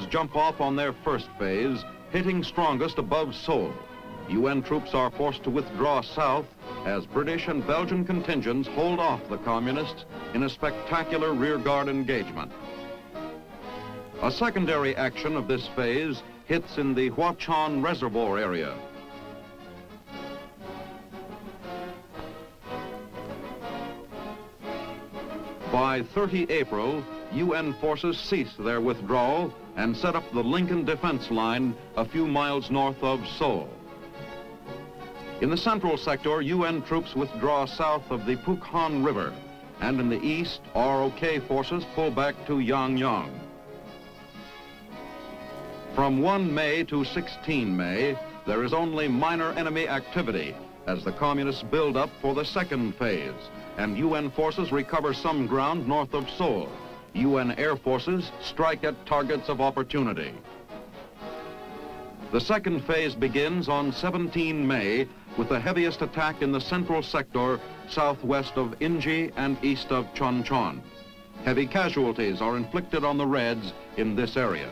jump off on their first phase, hitting strongest above Seoul. UN troops are forced to withdraw south as British and Belgian contingents hold off the communists in a spectacular rearguard engagement. A secondary action of this phase hits in the Hwachon Reservoir area. By 30 April, UN forces cease their withdrawal and set up the Lincoln Defense Line a few miles north of Seoul. In the central sector, UN troops withdraw south of the Pukhan River, and in the east, ROK forces pull back to Yangyang. From 1 May to 16 May, there is only minor enemy activity as the communists build up for the second phase, and UN forces recover some ground north of Seoul. UN air forces strike at targets of opportunity. The second phase begins on 17 May with the heaviest attack in the central sector southwest of Inji and east of Chonchon. Heavy casualties are inflicted on the Reds in this area.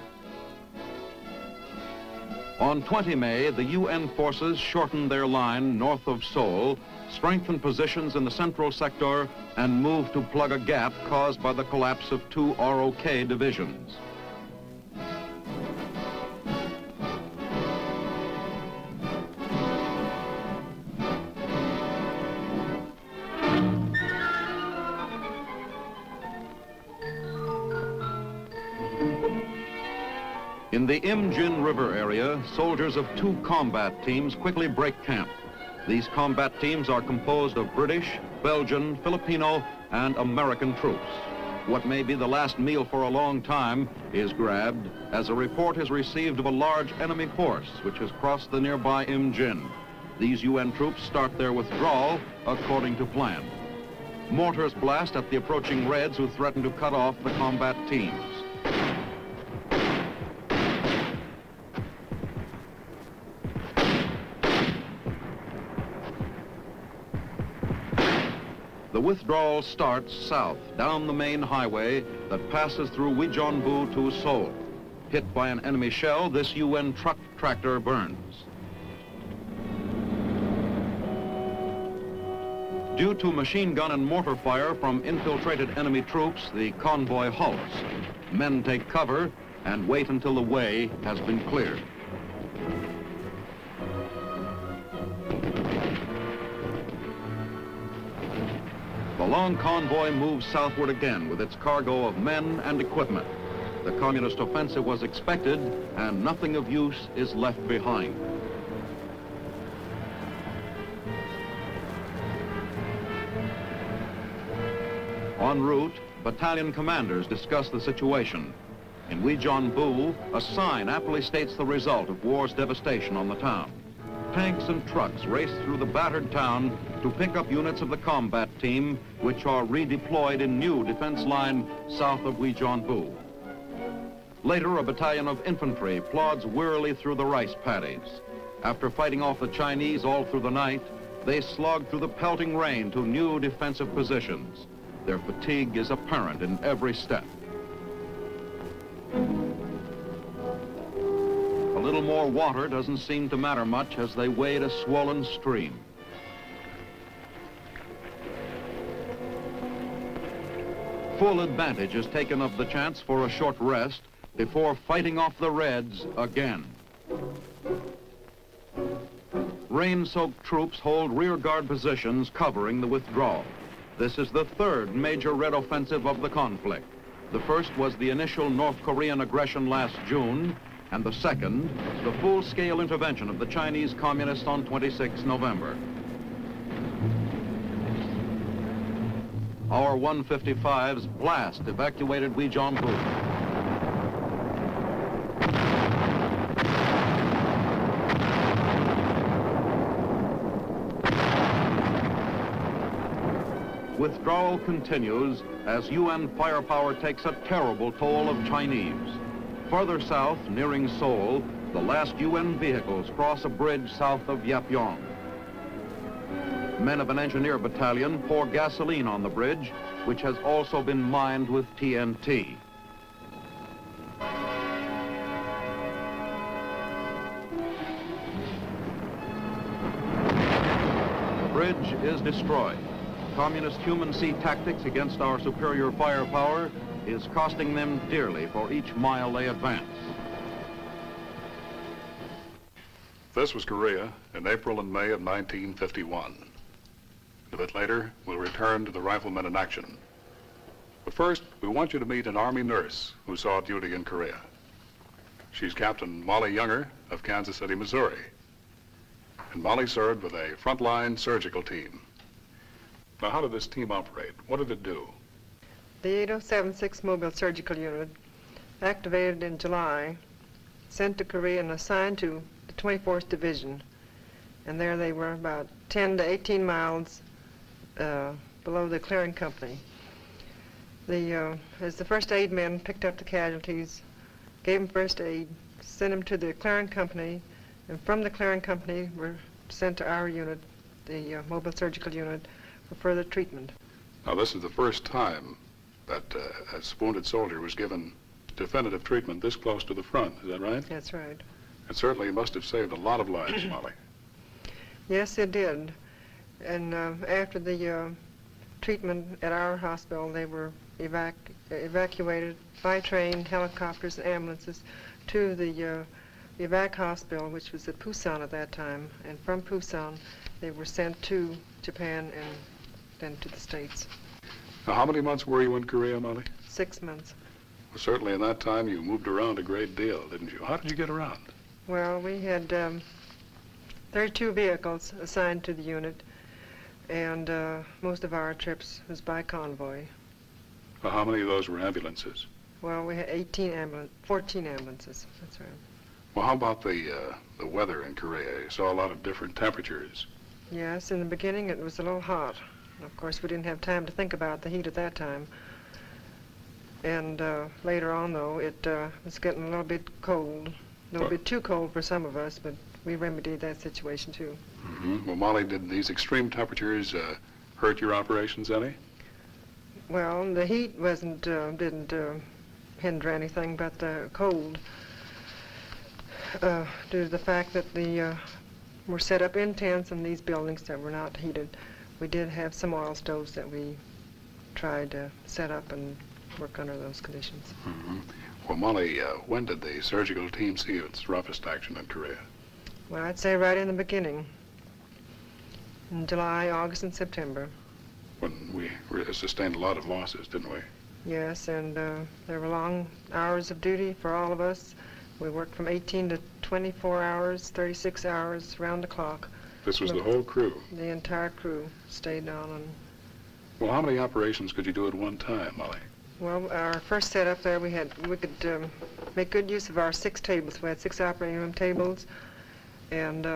On 20 May, the UN forces shorten their line north of Seoul, strengthen positions in the central sector, and move to plug a gap caused by the collapse of 2 ROK divisions. In the Imjin River area, soldiers of 2 combat teams quickly break camp. These combat teams are composed of British, Belgian, Filipino, and American troops. What may be the last meal for a long time is grabbed as a report is received of a large enemy force which has crossed the nearby Imjin. These UN troops start their withdrawal according to plan. Mortars blast at the approaching Reds who threaten to cut off the combat teams. The withdrawal starts south, down the main highway that passes through Wijeonbu to Seoul. Hit by an enemy shell, this UN truck tractor burns. Due to machine gun and mortar fire from infiltrated enemy troops, the convoy halts. Men take cover and wait until the way has been cleared. The long convoy moves southward again with its cargo of men and equipment. The communist offensive was expected, and nothing of use is left behind. En route, battalion commanders discuss the situation. In Wijeonbu, a sign aptly states the result of war's devastation on the town. Tanks and trucks race through the battered town to pick up units of the combat team, which are redeployed in new defense line south of Wijeonbu. Later, a battalion of infantry plods wearily through the rice paddies. After fighting off the Chinese all through the night, they slog through the pelting rain to new defensive positions. Their fatigue is apparent in every step. A little more water doesn't seem to matter much as they wade a swollen stream. Full advantage is taken of the chance for a short rest before fighting off the Reds again. Rain-soaked troops hold rearguard positions covering the withdrawal. This is the third major Red offensive of the conflict. The first was the initial North Korean aggression last June, and the second, the full-scale intervention of the Chinese communists on 26 November. Our 155's blast evacuated Wijeonbu. Withdrawal continues as UN firepower takes a terrible toll of Chinese. Further south, nearing Seoul, the last UN vehicles cross a bridge south of Yapyong. Men of an engineer battalion pour gasoline on the bridge, which has also been mined with TNT. bridge is destroyed. Communist human sea tactics against our superior firepower is costing them dearly for each mile they advance. This was Korea in April and May of 1951. A bit later, we'll return to the riflemen in action. But first, we want you to meet an Army nurse who saw duty in Korea. She's Captain Molly Younger of Kansas City, Missouri. And Molly served with a frontline surgical team. Now, how did this team operate? What did it do? The 8076 Mobile Surgical Unit, activated in July, sent to Korea and assigned to the 24th Division. And there they were about 10 to 18 miles below the clearing company. As the first aid men picked up the casualties, gave them first aid, sent them to the clearing company, and from the clearing company were sent to our unit, the mobile surgical unit, for further treatment. Now, this is the first time that a wounded soldier was given definitive treatment this close to the front. Is that right? That's right. It certainly must have saved a lot of lives, Molly. Yes, it did. And after the treatment at our hospital, they were evacuated by train, helicopters, and ambulances to the evac hospital, which was at Busan at that time. And from Busan, they were sent to Japan and then to the States. Now, how many months were you in Korea, Molly? 6 months. Well, certainly in that time you moved around a great deal, didn't you? How did you get around? Well, we had 32 vehicles assigned to the unit, and most of our trips was by convoy. Well, how many of those were ambulances? Well, we had 14 ambulances. That's right. Well, how about the weather in Korea? You saw a lot of different temperatures. Yes, in the beginning it was a little hot. Of course, we didn't have time to think about the heat at that time. And later on, though, it was getting a little bit cold. A little bit too cold for some of us, but we remedied that situation, too. Mm-hmm. Well, Molly, did these extreme temperatures hurt your operations any? Well, the heat didn't hinder anything, but the cold, due to the fact that were set up in tents in these buildings that were not heated. We did have some oil stoves that we tried to set up and work under those conditions. Mm-hmm. Well, Molly, when did the surgical team see its roughest action in Korea? Well, I'd say right in the beginning, in July, August, and September. When we sustained a lot of losses, didn't we? Yes, and there were long hours of duty for all of us. We worked from 18 to 24 hours, 36 hours, round the clock. This was the whole crew? The entire crew stayed on. And well, how many operations could you do at one time, Molly? well, our first setup there, we could make good use of our 6 tables. We had 6 operating room tables, and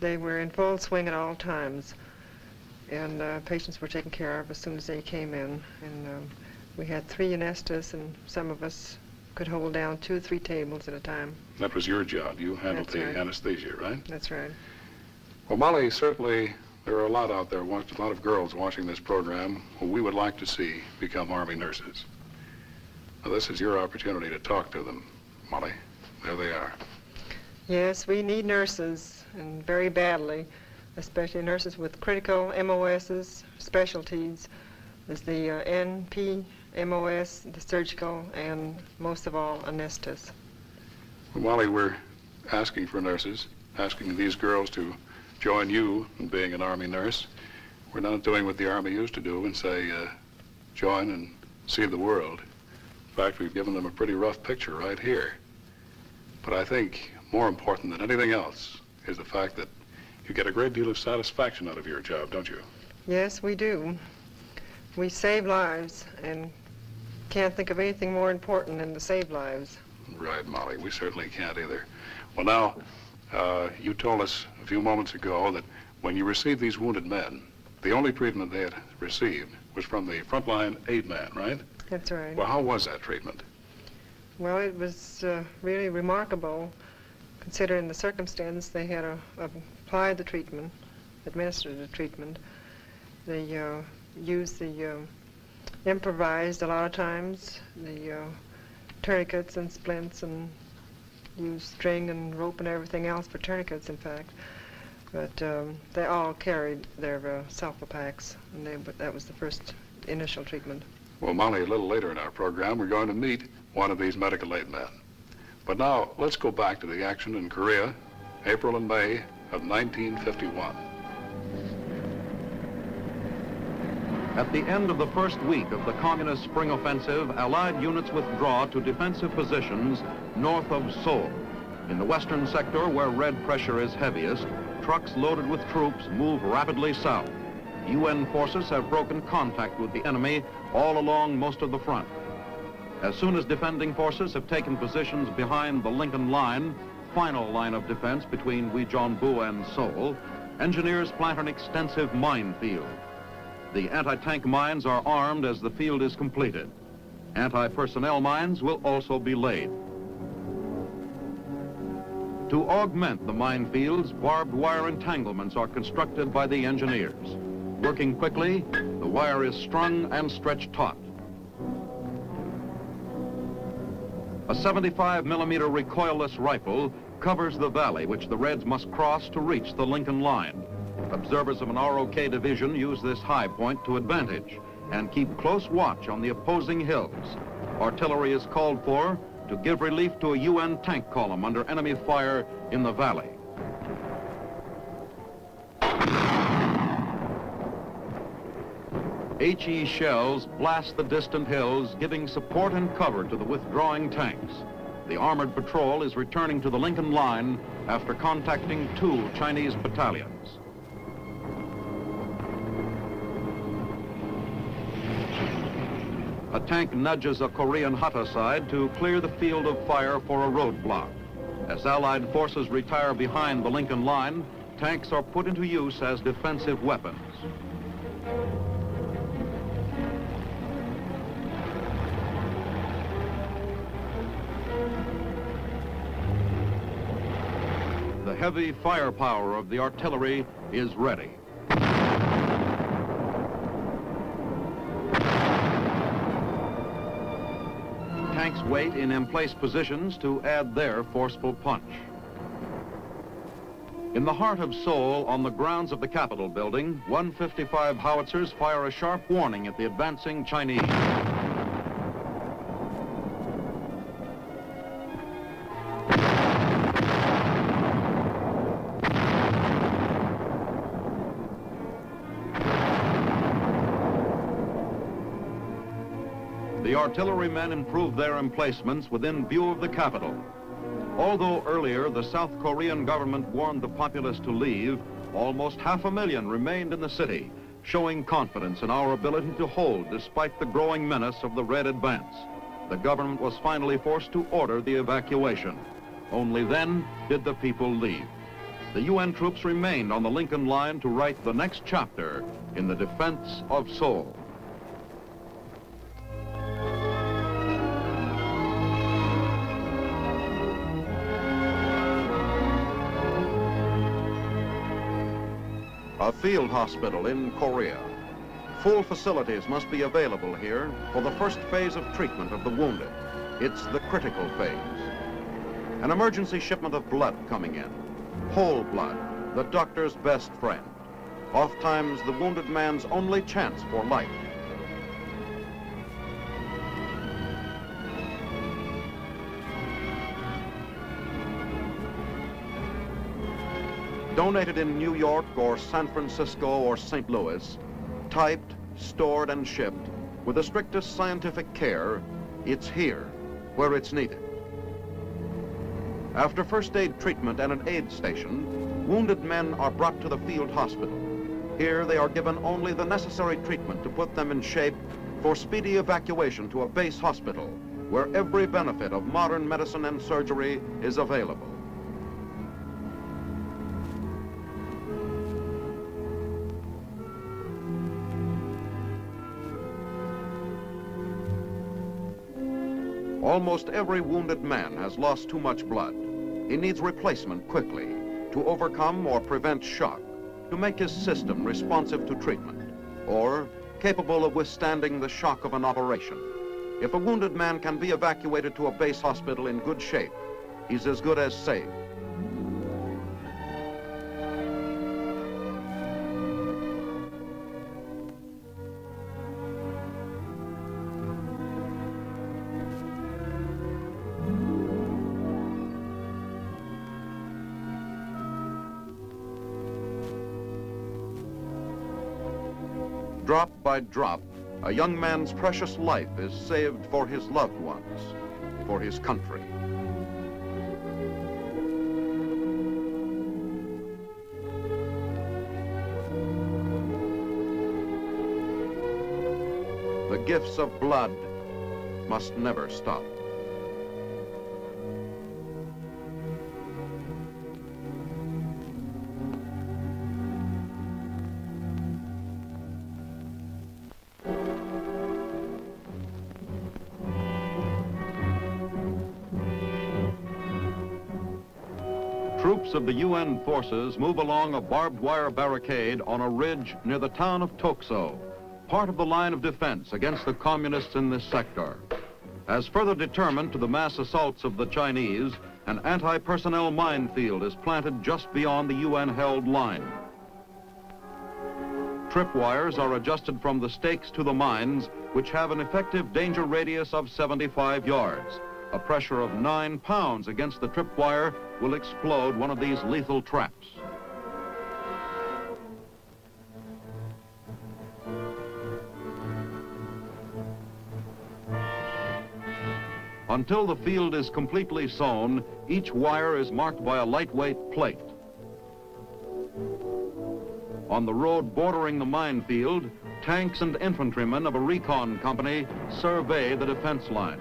they were in full swing at all times. And patients were taken care of as soon as they came in. And we had 3 anesthetists, and some of us could hold down 2 or 3 tables at a time. That was your job. You handled the anesthesia, right? That's right. Well, Molly, certainly there are a lot out there, a lot of girls watching this program who we would like to see become Army nurses. Now, this is your opportunity to talk to them, Molly. There they are. Yes, we need nurses, and very badly, especially nurses with critical MOSs, specialties. There's the NP, MOS, the surgical, and most of all, anesthetists. Well, Molly, we're asking for nurses, asking these girls to join you in being an Army nurse. We're not doing what the Army used to do and say, join and see the world. In fact, we've given them a pretty rough picture right here. But I think more important than anything else is the fact that you get a great deal of satisfaction out of your job, don't you? Yes, we do. We save lives, and can't think of anything more important than to save lives. Right, Molly. We certainly can't either. Well, now, you told us a few moments ago that when you received these wounded men, the only treatment they had received was from the frontline aid man, right? That's right. Well, how was that treatment? Well, it was really remarkable, considering the circumstance. They had applied the treatment, administered the treatment. They used the improvised a lot of times, the tourniquets and splints, and used string and rope and everything else for tourniquets, in fact. But they all carried their sulfa packs, and that was the first initial treatment. Well, Molly, a little later in our program, we're going to meet one of these medical aid men. But now, let's go back to the action in Korea, April and May of 1951. At the end of the first week of the Communist Spring Offensive, Allied units withdraw to defensive positions north of Seoul. In the western sector, where red pressure is heaviest, trucks loaded with troops move rapidly south. UN forces have broken contact with the enemy all along most of the front. As soon as defending forces have taken positions behind the Lincoln Line, final line of defense between Wijeonbu and Seoul, engineers plant an extensive minefield. The anti-tank mines are armed as the field is completed. Anti-personnel mines will also be laid. To augment the minefields, barbed wire entanglements are constructed by the engineers. Working quickly, the wire is strung and stretched taut. A 75-millimeter recoilless rifle covers the valley which the Reds must cross to reach the Lincoln Line. Observers of an ROK division use this high point to advantage and keep close watch on the opposing hills. Artillery is called for to give relief to a UN tank column under enemy fire in the valley. HE shells blast the distant hills, giving support and cover to the withdrawing tanks. The armored patrol is returning to the Lincoln Line after contacting 2 Chinese battalions. A tank nudges a Korean hut aside to clear the field of fire for a roadblock. As Allied forces retire behind the Lincoln Line, tanks are put into use as defensive weapons. The heavy firepower of the artillery is ready. Tanks wait in emplaced positions to add their forceful punch. In the heart of Seoul, on the grounds of the Capitol building, 155 howitzers fire a sharp warning at the advancing Chinese. The artillerymen improved their emplacements within view of the Capitol. Although earlier the South Korean government warned the populace to leave, almost 500,000 remained in the city, showing confidence in our ability to hold despite the growing menace of the Red advance. The government was finally forced to order the evacuation. Only then did the people leave. The UN troops remained on the Lincoln Line to write the next chapter in the defense of Seoul. A field hospital in Korea. Full facilities must be available here for the first phase of treatment of the wounded. It's the critical phase. An emergency shipment of blood coming in. Whole blood, the doctor's best friend. Oftentimes the wounded man's only chance for life. Donated in New York or San Francisco or St. Louis, typed, stored, and shipped with the strictest scientific care, it's here, where it's needed. After first aid treatment at an aid station, wounded men are brought to the field hospital. Here they are given only the necessary treatment to put them in shape for speedy evacuation to a base hospital, where every benefit of modern medicine and surgery is available. Almost every wounded man has lost too much blood. He needs replacement quickly to overcome or prevent shock, to make his system responsive to treatment, or capable of withstanding the shock of an operation. If a wounded man can be evacuated to a base hospital in good shape, he's as good as saved. Drop by drop, a young man's precious life is saved for his loved ones, for his country. The gifts of blood must never stop. Troops of the UN forces move along a barbed wire barricade on a ridge near the town of Tokso, part of the line of defense against the communists in this sector. As further determined to the mass assaults of the Chinese, an anti-personnel minefield is planted just beyond the UN-held line. Tripwires are adjusted from the stakes to the mines, which have an effective danger radius of 75 yards. A pressure of 9 pounds against the tripwire will explode one of these lethal traps. Until the field is completely sown, each wire is marked by a lightweight plate. On the road bordering the minefield, tanks and infantrymen of a recon company survey the defense line.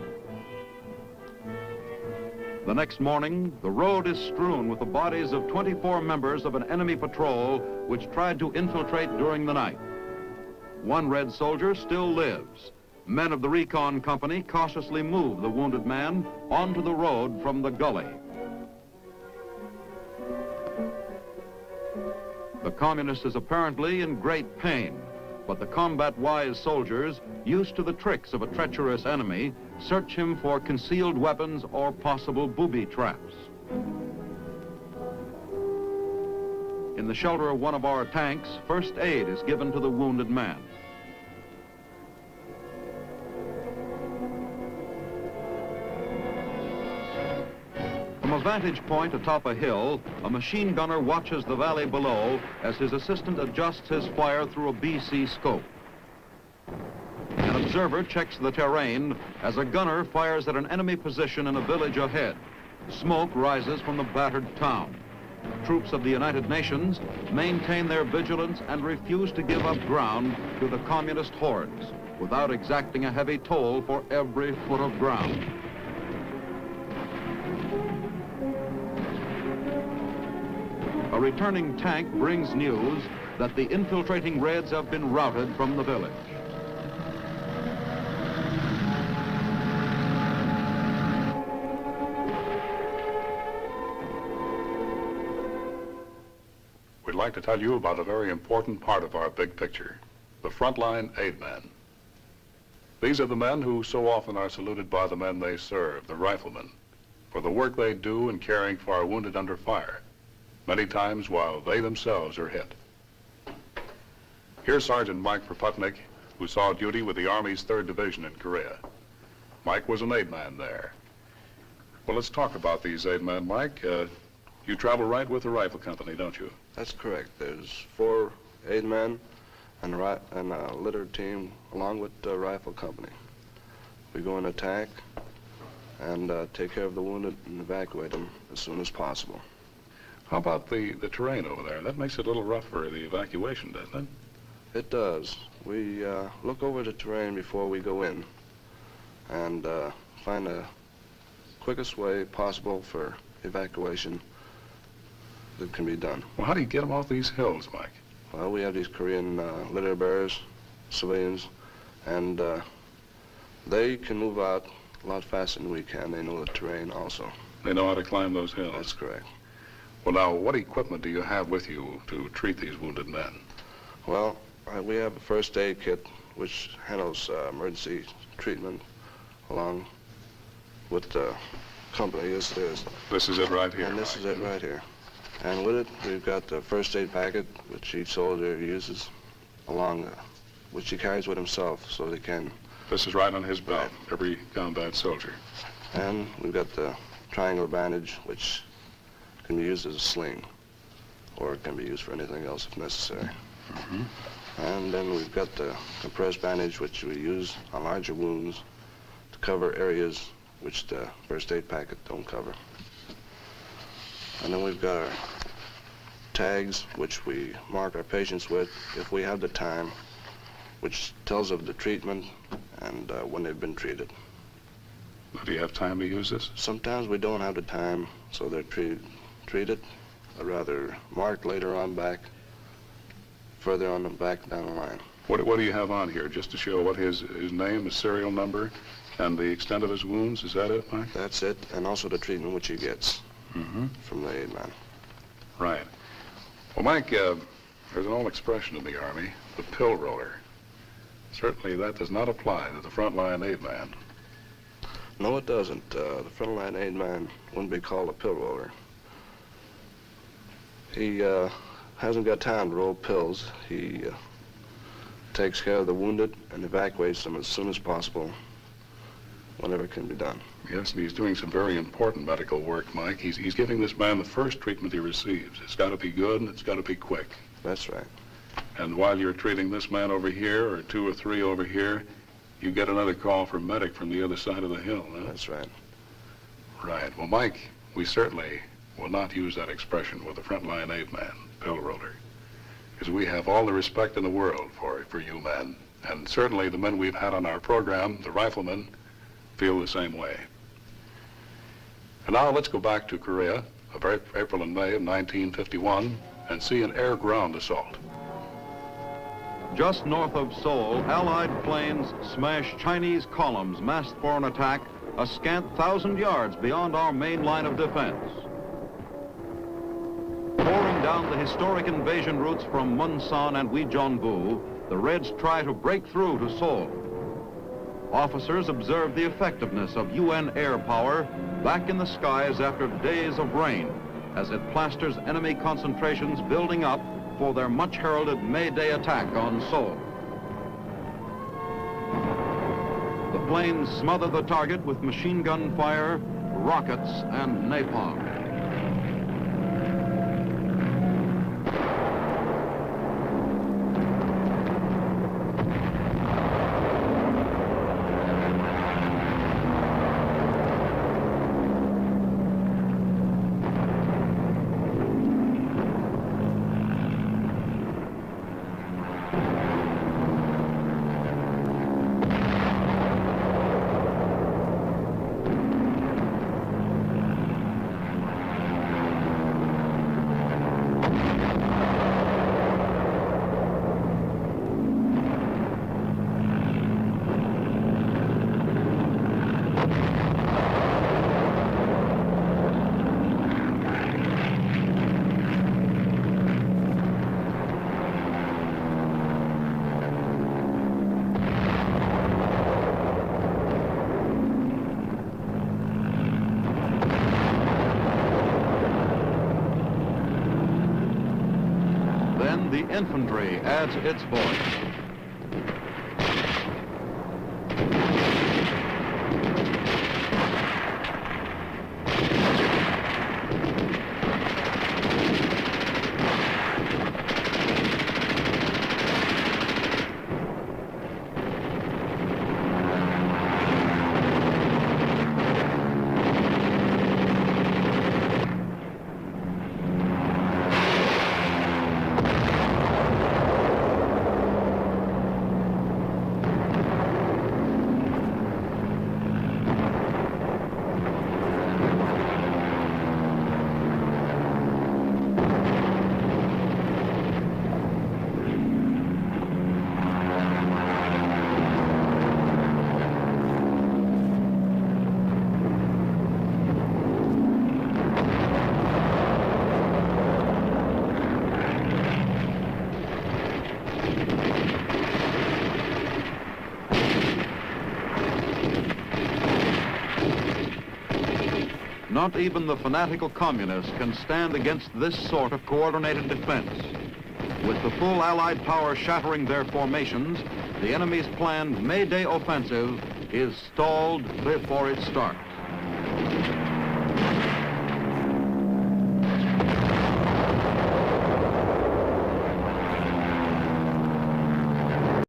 The next morning, the road is strewn with the bodies of 24 members of an enemy patrol which tried to infiltrate during the night. One red soldier still lives. Men of the recon company cautiously move the wounded man onto the road from the gully. The communist is apparently in great pain, but the combat-wise soldiers, used to the tricks of a treacherous enemy, search him for concealed weapons or possible booby traps. In the shelter of one of our tanks, first aid is given to the wounded man. From a vantage point atop a hill, a machine gunner watches the valley below as his assistant adjusts his fire through a BC scope. An observer checks the terrain as a gunner fires at an enemy position in a village ahead. Smoke rises from the battered town. Troops of the United Nations maintain their vigilance and refuse to give up ground to the communist hordes without exacting a heavy toll for every foot of ground. A returning tank brings news that the infiltrating Reds have been routed from the village. We'd like to tell you about a very important part of our big picture, the frontline aid men. These are the men who so often are saluted by the men they serve, the riflemen, for the work they do in caring for our wounded under fire, many times while they themselves are hit. Here's Sergeant Mike Proputnik, who saw duty with the Army's 3rd Division in Korea. Mike was an aid man there. Well, let's talk about these aid men, Mike. You travel right with the rifle company, don't you? That's correct. There's 4 aid men and a litter team along with the rifle company. We go and attack and take care of the wounded and evacuate them as soon as possible. How about the terrain over there? That makes it a little rough for the evacuation, doesn't it? It does. We look over the terrain before we go in and find the quickest way possible for evacuation that can be done. Well, how do you get them off these hills, Mike? Well, we have these Korean litter bearers, civilians, and they can move out a lot faster than we can. They know the terrain also. They know how to climb those hills? That's correct. Well, now, what equipment do you have with you to treat these wounded men? Well, we have a first aid kit which handles emergency treatment along with the company. This is it right here. And this is it right here. And with it, we've got the first aid packet, which each soldier uses along, which he carries with himself so they can. This is right on his belt, every combat soldier. And we've got the triangular bandage, which can be used as a sling, or it can be used for anything else if necessary. Mm-hmm. And then we've got the compressed bandage, which we use on larger wounds to cover areas which the first aid packet don't cover. And then we've got our tags, which we mark our patients with if we have the time, which tells of the treatment and when they've been treated. Do you have time to use this? Sometimes we don't have the time, so they're treated, or rather marked later on back, further on the back down the line. What do you have on here, just to show what his name, his serial number, and the extent of his wounds? Is that it, Mike? That's it, and also the treatment which he gets from the aid man. Right. Well, Mike, there's an old expression in the Army, the pill roller. Certainly that does not apply to the frontline aid man. No, it doesn't. The frontline aid man wouldn't be called a pill roller. He hasn't got time to roll pills. He takes care of the wounded and evacuates them as soon as possible, whenever it can be done. Yes, and he's doing some very important medical work, Mike. He's giving this man the first treatment he receives. It's got to be good and it's got to be quick. That's right. And while you're treating this man over here, or 2 or 3 over here, you get another call from medic from the other side of the hill, huh? That's right. Right. Well, Mike, we certainly will not use that expression with a frontline aid man, pill roller, because we have all the respect in the world for you men. And certainly the men we've had on our program, the riflemen, feel the same way. And now let's go back to Korea of April and May of 1951 and see an air-ground assault. Just north of Seoul, Allied planes smashed Chinese columns massed for an attack a scant 1,000 yards beyond our main line of defense. Pouring down the historic invasion routes from Munsan and Wijeonbu, the Reds try to break through to Seoul. Officers observed the effectiveness of UN air power back in the skies after days of rain as it plasters enemy concentrations building up for their much-heralded May Day attack on Seoul. The planes smother the target with machine gun fire, rockets, and napalm. Then the infantry adds its voice. Not even the fanatical communists can stand against this sort of coordinated defense. With the full Allied power shattering their formations, the enemy's planned May Day offensive is stalled before it starts.